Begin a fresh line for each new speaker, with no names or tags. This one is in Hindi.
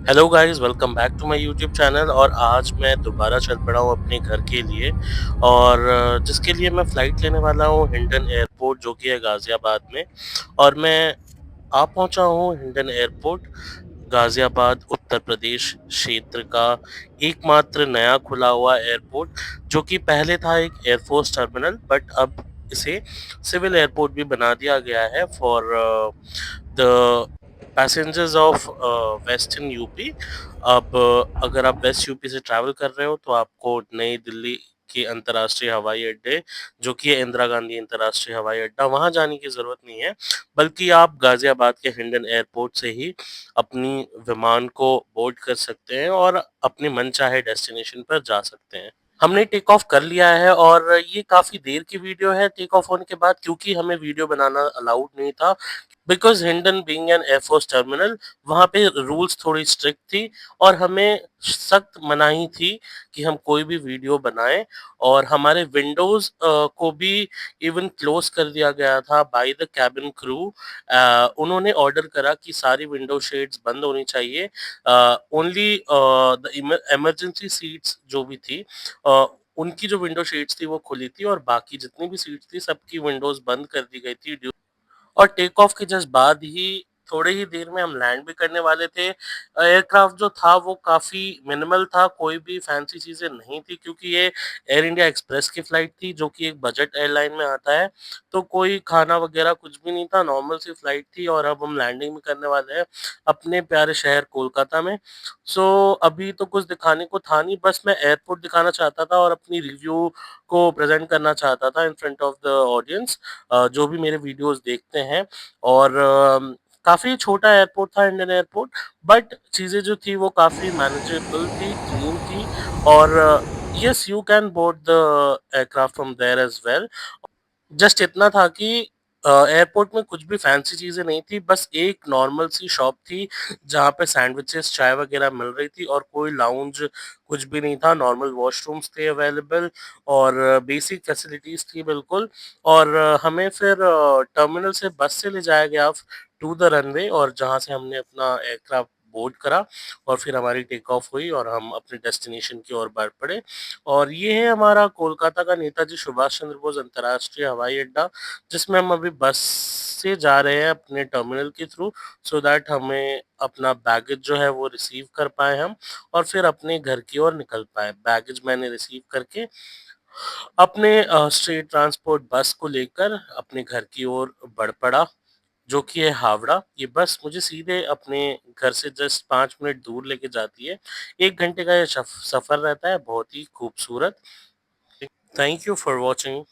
Hello guys, welcome back to my YouTube channel. और आज मैं दोबारा चल पड़ा हूँ अपने घर के लिए, और जिसके लिए मैं फ़्लाइट लेने वाला हूँ हिंडन एयरपोर्ट, जो कि है गाज़ियाबाद में। और मैं आ पहुँचा हूँ हिंडन एयरपोर्ट, गाज़ियाबाद उत्तर प्रदेश क्षेत्र का एकमात्र नया खुला हुआ एयरपोर्ट, जो कि पहले था एक एयरफोर्स टर्मिनल, बट अब इसे सिविल एयरपोर्ट भी बना दिया गया है for the passengers of western UP. अब अगर आप वेस्ट यूपी से ट्रैवल कर रहे हो तो आपको नई दिल्ली के अंतर्राष्ट्रीय हवाई अड्डे, जो कि है इंदिरा गांधी अंतर्राष्ट्रीय हवाई अड्डा, वहां जाने की जरूरत नहीं है, बल्कि आप गाजियाबाद के हिंडन एयरपोर्ट से ही अपनी विमान को बोर्ड कर सकते हैं और अपने मनचाहे डेस्टिनेशन पर जा सकते हैं। हमने टेक ऑफ कर लिया है, और ये काफी देर की वीडियो है टेक ऑफ होने के बाद, क्योंकि हमें वीडियो बनाना अलाउड नहीं था, because Hindon being an air force terminal, वहाँ पे रूल्स थोड़ी स्ट्रिक्ट थी और हमें सख्त मनाही थी कि हम कोई भी वीडियो बनाएं। और हमारे विंडोज को भी इवन क्लोज कर दिया गया था बाय द कैबिन क्रू। उन्होंने ऑर्डर करा कि सारी विंडो शेड्स बंद होनी चाहिए, ओनली द इमरजेंसी सीट्स जो भी थी, अ, उनकी जो विंडो शेड्स थी वो खुली थी, और बाकी जितनी भी सीट्स थी सबकी विंडोज बंद कर दी गई थी। और टेक ऑफ के जस्ट बाद ही थोड़े ही देर में हम लैंड भी करने वाले थे। एयरक्राफ्ट जो था वो काफ़ी मिनिमल था, कोई भी फैंसी चीज़ें नहीं थी, क्योंकि ये एयर इंडिया एक्सप्रेस की फ़्लाइट थी, जो कि एक बजट एयरलाइन में आता है। तो कोई खाना वगैरह कुछ भी नहीं था, नॉर्मल सी फ़्लाइट थी, और अब हम लैंडिंग भी करने वाले हैं अपने प्यारे शहर कोलकाता में। सो अभी तो कुछ दिखाने को था नहीं, बस मैं एयरपोर्ट दिखाना चाहता था और अपनी रिव्यू को प्रेज़ेंट करना चाहता था in front of the audience, जो भी मेरे वीडियोज़ देखते हैं। और काफ़ी छोटा एयरपोर्ट था इंडियन एयरपोर्ट, बट चीज़ें जो थी वो काफ़ी मैनेजेबल थी, क्लीन थी। और yes, you can board the aircraft from there as well. Just इतना था कि एयरपोर्ट में कुछ भी फैंसी चीज़ें नहीं थी, बस एक नॉर्मल सी शॉप थी, जहाँ पे सैंडविचेस, चाय वगैरह मिल रही थी, और कोई लाउंज कुछ भी नहीं था। नॉर्मल वॉशरूम्स थे अवेलेबल, और बेसिक फैसिलिटीज़ थी बिल्कुल। और हमें फिर टर्मिनल से बस से ले जाया गया टू द रनवे, और जहाँ से हमने अपना एयरक्राफ्ट बोर्ड करा, और फिर हमारी टेक ऑफ हुई और हम अपने डेस्टिनेशन की ओर बढ़ पड़े। और ये है हमारा कोलकाता का नेताजी सुभाष चंद्र बोस अंतर्राष्ट्रीय हवाई अड्डा, जिसमें हम अभी बस से जा रहे हैं अपने टर्मिनल के थ्रू, सो दैट हमें अपना बैगेज जो है वो रिसीव कर पाए हम, और फिर अपने घर की ओर निकल पाए। बैगेज मैंने रिसीव करके अपने स्टेट ट्रांसपोर्ट बस को लेकर अपने घर की ओर बढ़ पड़ा, जो कि है हावड़ा। ये बस मुझे सीधे अपने घर से जस्ट 5 मिनट दूर लेके जाती है। 1 घंटे का ये सफ़र रहता है, बहुत ही खूबसूरत। Thank you for watching.